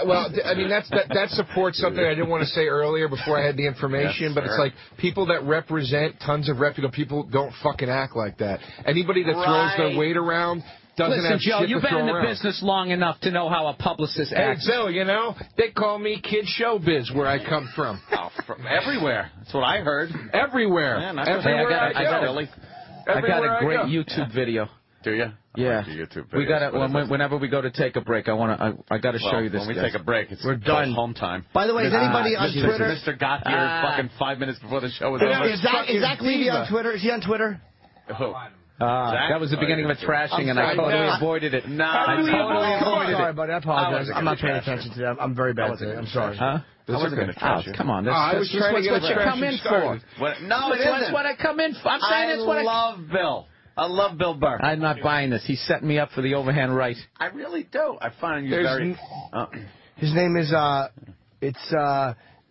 Well, I mean, that supports something I didn't want to say earlier before I had the information, but it's like people that represent tons of reputable people don't fucking act like that. Anybody that throws their weight around doesn't have Joe, shit you've to been in the around. business long enough to know how a publicist acts. Hey, Bill, you know, they call me Kid Showbiz where I come from. Oh, from everywhere. That's what I heard. Everywhere. Yeah, everywhere I got a great YouTube video. Do you? Yeah. We got it. Whenever we go to take a break, I got to show you this. When we take a break, we're done. Home time. By the way, is anybody on Twitter? Mr. got here fucking 5 minutes before the show was over. Is Zach Levy on Twitter? Is he on Twitter? Oh. That was the beginning of a trashing, and I totally avoided it. No, I totally avoided it. Sorry, buddy. I apologize. I'm not paying attention to that. I'm very bad today. I'm sorry. Huh? I wasn't going to trash you. Come on. I was trying to get what you come in for. No, it isn't. That's what I come in for. I'm saying that's what I love Bill. I love Bill Burr. I'm not buying this. He's setting me up for the overhand right. I really do. I find you very... His name is, it's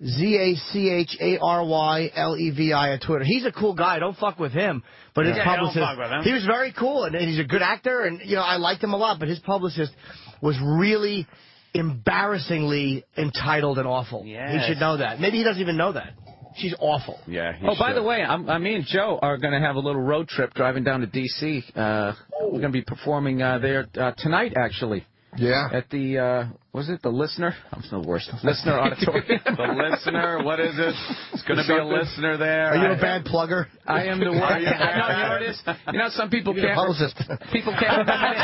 ZACHARYLEVI at Twitter. He's a cool guy. Don't fuck with him. But his publicist... don't fuck with him. He was very cool, and he's a good actor, and, you know, I liked him a lot, but his publicist was really embarrassingly entitled and awful. Yes. He should know that. Maybe he doesn't even know that. She's awful. Yeah. By the way, me and Joe are going to have a little road trip driving down to D.C. We're going to be performing there tonight, actually. Yeah. At the, was it the Listener? I'm the worst. Listener Auditorium. The Listener? What is it? It's going to be a listener there. Are you a bad plugger? I am the worst. Are you No, you know what it is? You know, some people can't. People can't remember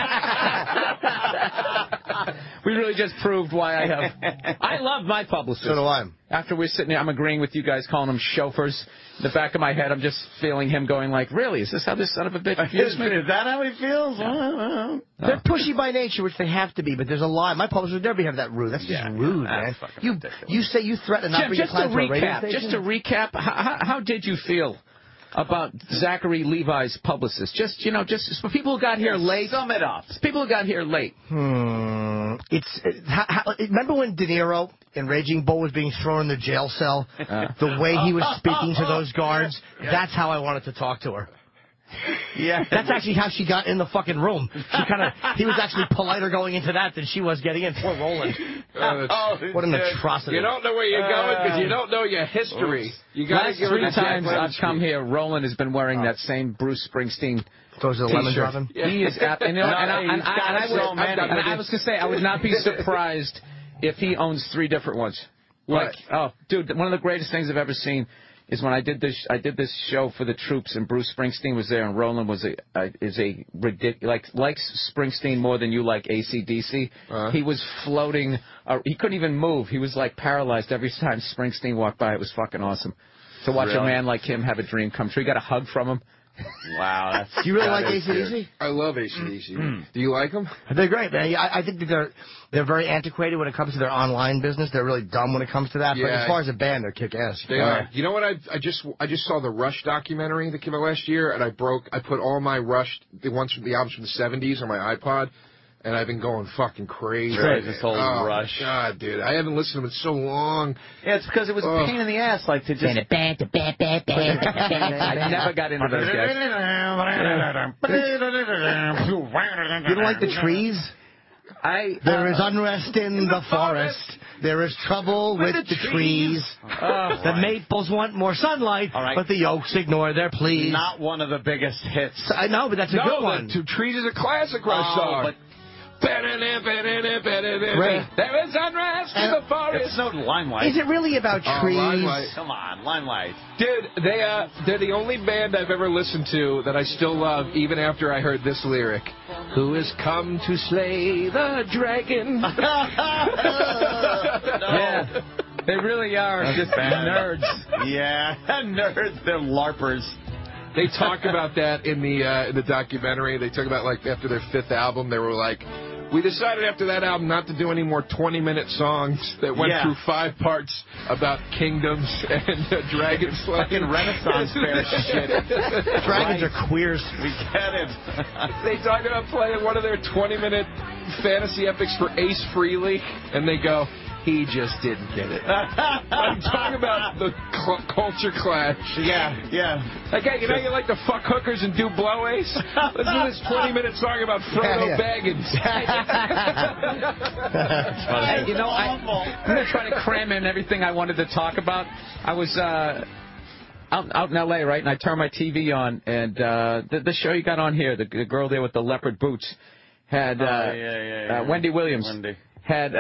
it. We really just proved why I have. I love my publicist. So do I. After we're sitting there, I'm agreeing with you guys, calling them chauffeurs. In the back of my head, I'm just feeling him going like, really? Is this how this son of a bitch views me? Is that how he feels? They're pushy by nature, which they have to be, but there's a lie. My publisher would never have that rude. That's just rude, man. You say you threaten not bring a client to a radio station? Just to recap, how did you feel about Zachary Levi's publicist? Just for people who got here late. Sum it up. People who got here late. Remember when De Niro in Raging Bull was being thrown in the jail cell? The way he was speaking to those guards, that's how I wanted to talk to her. Yeah, that's actually how she got in the fucking room. He was actually politer going into that than she was getting in. Poor Roland. What an atrocity! You don't know where you're going because you don't know your history. You got Last 3 times I've come here, Roland has been wearing that same Bruce Springsteen. Those are the lemon dropping. He is, I was going to say I would not be surprised if he owns 3 different ones. Like, dude, one of the greatest things I've ever seen is when I did this show for the troops, and Bruce Springsteen was there, and Roland is a ridiculous, likes Springsteen more than you like AC/DC. He was floating. He couldn't even move. He was like paralyzed every time Springsteen walked by. It was fucking awesome to watch a man like him have a dream come true. You got a hug from him. Wow. Do you really like AC/DC? I love AC/DC. Do you like them? They're great, man. I think that they're very antiquated when it comes to their online business. They're really dumb when it comes to that. Yeah. But as far as a band, they're kick-ass. They are. You know what? I just saw the Rush documentary that came out last year, and I put all my Rush, the albums from the 70s on my iPod. And I've been going fucking crazy. This whole Rush. God, dude. I haven't listened to it in so long. Yeah, it's because it was a pain in the ass, like, to just... I never got into those guys. You don't like the trees? There is unrest in the forest. There is trouble with the trees. The maples want more sunlight, but the oaks ignore their pleas. Not one of the biggest hits. I know, but that's a good one. Trees is a classic Rush song. Great. There is unrest in the forest. It's no Limelight. Is it really about trees? Limelight. Come on, Limelight. Dude, they're the only band I've ever listened to that I still love, even after I heard this lyric. Who has come to slay the dragon? Yeah, they really are just nerds. Yeah, nerds. They're LARPers. They talk about that in the documentary. They talk about, like, after their 5th album, they were like, we decided after that album not to do any more 20-minute songs that went through 5 parts about kingdoms and dragon slaying. Fucking Renaissance fair shit. Dragons are queers. We get it. They talk about playing one of their 20-minute fantasy epics for Ace Frehley, and they go, He just didn't get it. I'm talking about the culture clash. Yeah. Like, hey, you know you like to fuck hookers and do blowaways? Let's do this 20-minute song about Frodo Baggins. Hey, you know, I'm going to try to cram in everything I wanted to talk about. I was out in L.A., right, and I turned my TV on, and the show you got on here, the girl there with the leopard boots, had Wendy Williams. Had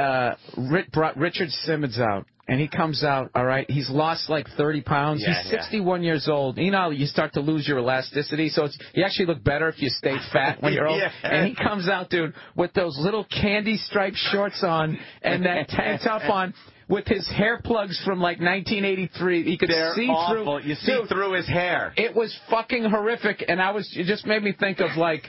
brought Richard Simmons out, and he comes out, all right, he's lost like 30 pounds. He's 61 years old. You know, you start to lose your elasticity, so you actually look better if you stay fat when you're old. And he comes out, dude, with those little candy striped shorts on and that tank top on with his hair plugs from like 1983. He could see awful. through. You see through his hair. It was fucking horrific, and it just made me think of like,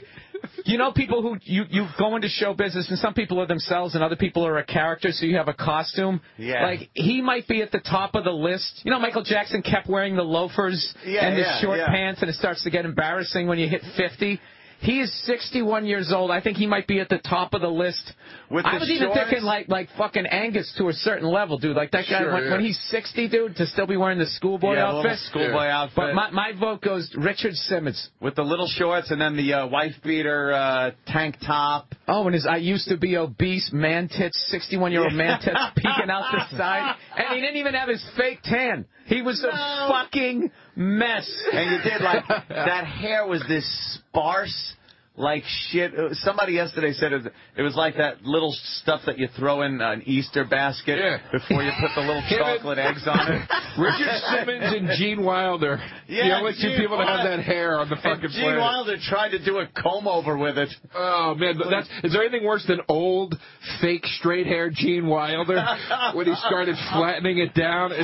you know, people who you go into show business, and some people are themselves and other people are a character, so you have a costume. Yeah. Like, he might be at the top of the list. You know, Michael Jackson kept wearing the loafers and the short pants, and it starts to get embarrassing when you hit 50. He is 61 years old. I think he might be at the top of the list. I was even thinking like fucking Angus to a certain level, dude. Like that guy, when he's 60, dude, to still be wearing the schoolboy outfit. Schoolboy outfit. But my vote goes Richard Simmons. With the little shorts and then the wife-beater tank top. Oh, and his I used to be obese man tits, 61-year-old man tits peeking out the side. And he didn't even have his fake tan. He was a fucking mess. And you did, like, that hair was this sparse, like shit. Somebody yesterday said it was like that little stuff that you throw in an Easter basket before you put the little chocolate eggs on it. Richard Simmons and Gene Wilder. The only two people that have that hair on the fucking planet. Gene Wilder tried to do a comb over with it. Oh, man. Is there anything worse than old, fake, straight-haired Gene Wilder when he started flattening it down? The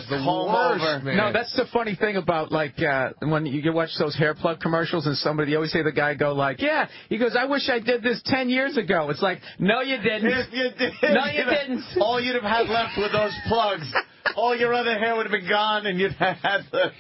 comb over. Man. No, that's the funny thing about, like, when you watch those hair plug commercials and somebody, you always say the guy goes, like, he goes, I wish I did this 10 years ago. It's like, no, you didn't. If you did, no, you didn't. All you'd have had left with those plugs. All your other hair would have been gone, and you'd have had the...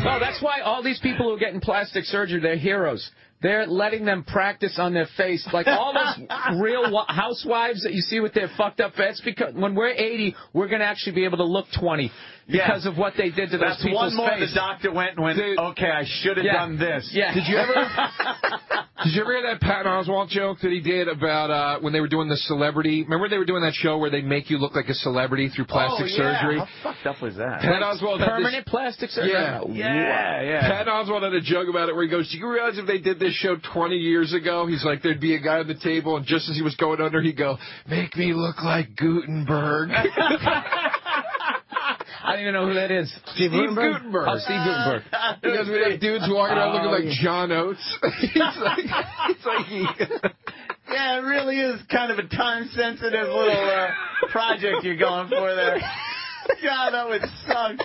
No, that's why all these people who are getting plastic surgery, they're heroes. They're letting them practice on their face. Like all those real housewives that you see with their fucked up face, because when we're 80, we're going to actually be able to look 20 because of what they did to those people's face. That's one more face. the doctor went and went, okay, I should have done this. Yeah. Did you ever hear that Patton Oswalt joke that he did about when they were doing the celebrity? Remember they were doing that show where they make you look like a celebrity through plastic surgery? How fucked up was that? Patton Oswalt permanent plastic surgery? Yeah. Patton Oswalt had a joke about it where he goes, do you realize if they did this show 20 years ago, he's like, there'd be a guy on the table, and just as he was going under, he'd go, make me look like Gutenberg. I don't even know who that is. Steve Gutenberg. Oh, Steve Gutenberg. Because we have dudes walking around looking like John Oates. Yeah, it really is kind of a time-sensitive little project you're going for there. God, that would suck.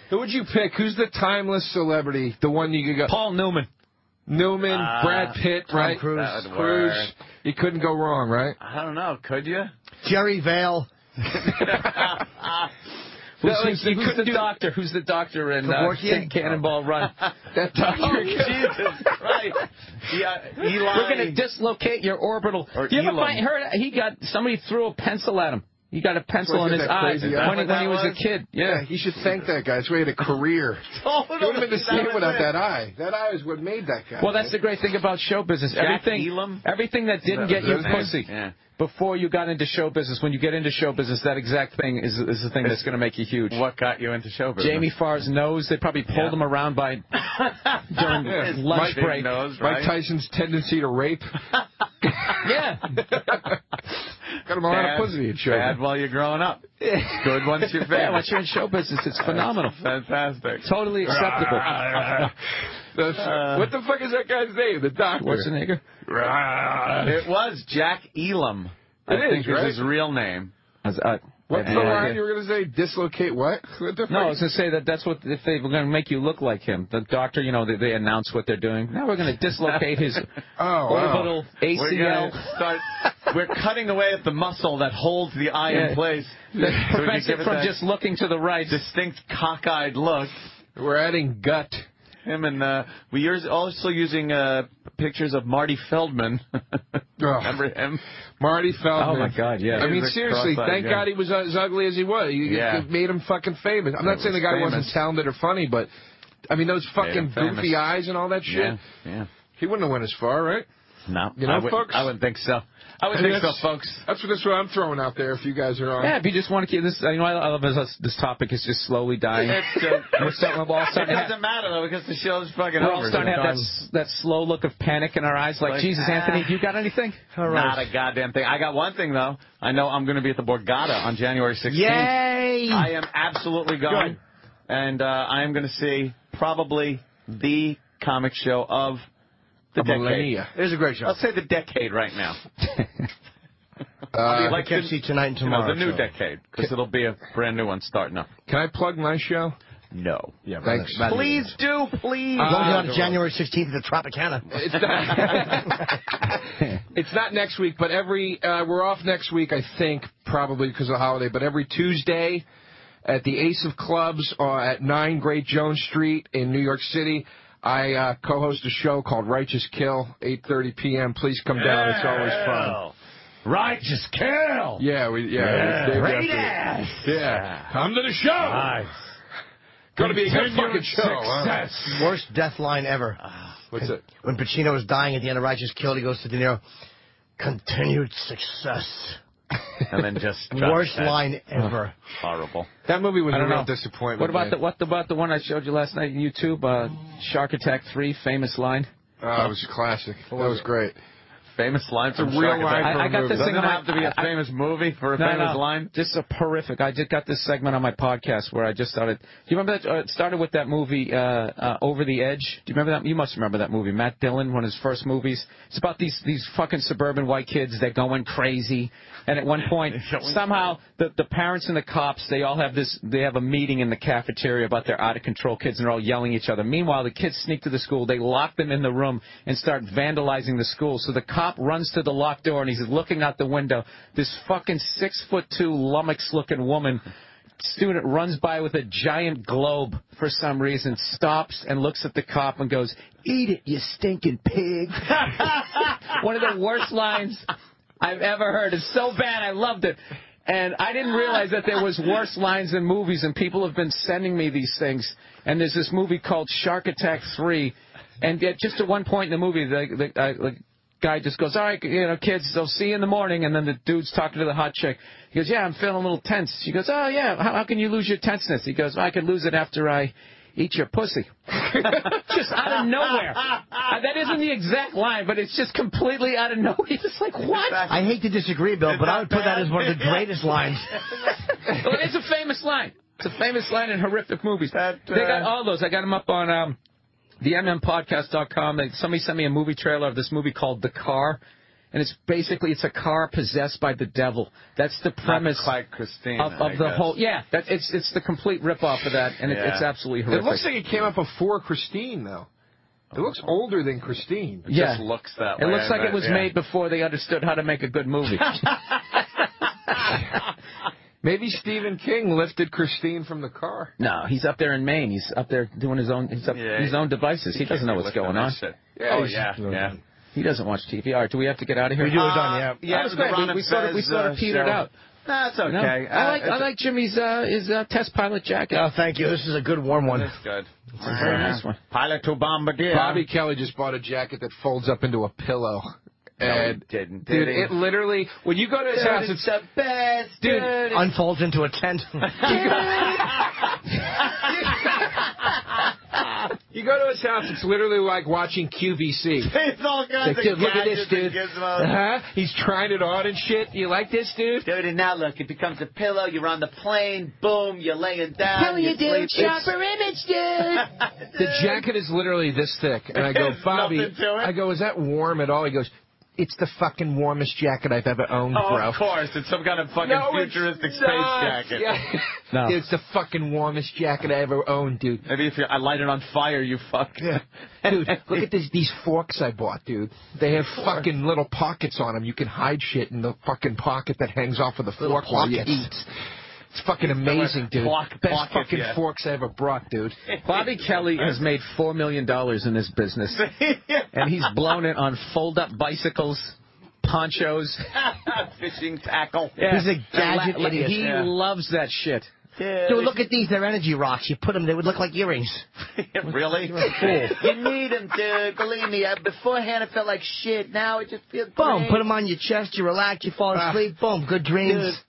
Who would you pick? Who's the timeless celebrity? The one you could go... Paul Newman. Brad Pitt, right? Cruise. That would work. Cruise. You couldn't go wrong, right? I don't know. Could you? Jerry Vale. Who's the doctor? Who's the doctor in Cannonball Run? That doctor. Oh, Jesus Christ. Eli. We're going to dislocate your orbital. Or you ever heard somebody threw a pencil at him? He got a pencil in his eye when he was a kid. Yeah, he should thank that guy. That's why he had a career. He would have been the same without that eye. That eye is what made that guy. Well, that's the great thing about show business. Everything that didn't get you pussy before you got into show business, when you get into show business, that exact thing is the thing that's going to make you huge. What got you into show business? Jamie Farr's nose. They probably pulled him around during lunch break. Nose, right? Mike Tyson's tendency to rape. Yeah. Got him a lot of pussy in show. Bad while you're growing up. Good once you're famous. Yeah, once you're in show business, it's phenomenal. Fantastic. Totally acceptable. What the fuck is that guy's name? The doctor. Schwarzenegger? It was Jack Elam. I think is his real name. What's the line you were going to say? Dislocate what? What the fuck? No, I was going to say that's what, if they were going to make you look like him. The doctor, they announce what they're doing. Now we're going to dislocate his orbital ACL. We're cutting away at the muscle that holds the eye in place. That prevents it from just looking to the right. Distinct cockeyed look. We're adding gut. him, and we're also using pictures of Marty Feldman. Remember him? Marty Feldman. Oh, my God, yeah. I mean, seriously, thank God he was as ugly as he was. It made him fucking famous. I'm not saying the guy wasn't talented or funny, but, I mean, those fucking goofy eyes and all that shit. Yeah. He wouldn't have went as far, right? No. You know, folks? I wouldn't think so. I wouldn't think so, folks. That's what I'm throwing out there if you guys are on. Yeah, if you just want to keep this, I love this topic is just slowly dying. It doesn't matter, though, because the show's fucking over. We're all starting to have that slow look of panic in our eyes, like Jesus, Anthony, you got anything? Not a goddamn thing. I got one thing, though. I know I'm going to be at the Borgata on January 16th. Yay! I am absolutely going. Good. And I am going to see probably the comic show of the decade. It is a great show. Let's say the decade right now. I can't see tonight and tomorrow. The new decade, because it'll be a brand new one starting up. Can I plug my show? No. Yeah, thanks. Please do, please. Going on January 16th at the Tropicana. It's not next week, but we're off next week, I think, probably because of the holiday, but every Tuesday at the Ace of Clubs at 9 Great Jones Street in New York City, I co-host a show called Righteous Kill, 8:30 p.m. Please come down. It's always fun. Righteous Kill. Great ass. Yeah. Come to the show. Nice. Going to be a good fucking show. Success. Worst death line ever. What's it? When Pacino was dying at the end of Righteous Kill, he goes to De Niro, continued success. And then just worst line ever. Horrible. That movie was a real disappointment. What about the one I showed you last night on YouTube? Shark Attack 3, famous line. Oh, it was a classic. That was great. Famous line from a real line. I got this thing. Doesn't have to be a famous movie for a famous line. This is horrific. I just got this segment on my podcast where I just started. Do you remember that? It started with that movie Over the Edge. Do you remember that? You must remember that movie. Matt Dillon, one of his first movies. It's about these fucking suburban white kids. They're going crazy. And at one point, somehow the parents and the cops, they all have they have a meeting in the cafeteria about their out of control kids, and they're all yelling at each other. Meanwhile, the kids sneak to the school. They lock them in the room and start vandalizing the school. So the cop runs to the locked door, and he's looking out the window. This fucking 6'2" lummox-looking woman student runs by with a giant globe for some reason, stops and looks at the cop and goes, "Eat it, you stinking pig." One of the worst lines I've ever heard. It's so bad, I loved it. And I didn't realize that there was worse lines in movies, and people have been sending me these things. And there's this movie called Shark Attack 3, and just at one point in the movie, the guy just goes, "All right, kids, they'll see you in the morning." And then the dude's talking to the hot chick. He goes, "Yeah, I'm feeling a little tense." She goes, "Oh, yeah, how can you lose your tenseness?" He goes, "I can lose it after I eat your pussy." Just out of nowhere. That isn't the exact line, but it's just completely out of nowhere. You're just like, what? I hate to disagree, Bill, but I would put that as one of the greatest lines. Well, it's a famous line. It's a famous line in horrific movies. They got all those. I got them up on the MMPodcast.com. Somebody sent me a movie trailer of this movie called The Car. And it's a car possessed by the devil. That's the premise of the whole. Yeah, it's the complete rip-off of that, and it's absolutely horrific. It looks like it came out before Christine, though. It looks older than Christine. It just looks that way. It looks like it was made before they understood how to make a good movie. Maybe Stephen King lifted Christine from the car. No, he's up there in Maine. He's up there doing his own devices. He doesn't know what's going on. Yeah. He doesn't watch TV. All right, do we have to get out of here? We do. We're done, yeah. That was great. We sort of petered out. That's okay. No? I like Jimmy's his test pilot jacket. Oh, thank you. This is a good warm one. It's good. It's a very nice one. Pilot to Bombardier. Bobby Kelly just bought a jacket that folds up into a pillow. And didn't. Dude, it literally, when you go to his house, it's the best. Dude, unfolds into a tent. You go to his house, it's literally like watching QVC. It's all kinds of dude, look at this, dude. Gizmos. He's trying it on and shit. You like this, dude? Dude, and now look, it becomes a pillow. You're on the plane. Boom, you're laying down. Hell you do, shop for image, dude. The jacket is literally this thick. And I go, Bobby, I go, is that warm at all? He goes, it's the fucking warmest jacket I've ever owned, bro. Of course. It's some kind of fucking futuristic space jacket. Yeah. No. It's the fucking warmest jacket I ever owned, dude. Maybe if I light it on fire, you fuck. Yeah. Dude, look at these forks I bought, dude. They have fucking little pockets on them. You can hide shit in the fucking pocket that hangs off of the fork while you eat. It's fucking amazing, dude. Best fucking forks I ever brought, dude. Bobby Kelly has made $4 million in this business, and he's blown it on fold-up bicycles, ponchos, fishing tackle. Yeah. He's a gadget idiot. He loves that shit. Yeah, dude, look at these. They're energy rocks. You put them, they would look like earrings. Really? You're a fool. You need them, dude. Believe me. Beforehand, it felt like shit. Now it just feels Boom. great. Put them on your chest. You relax. You fall asleep. Boom. Good dreams. Dude.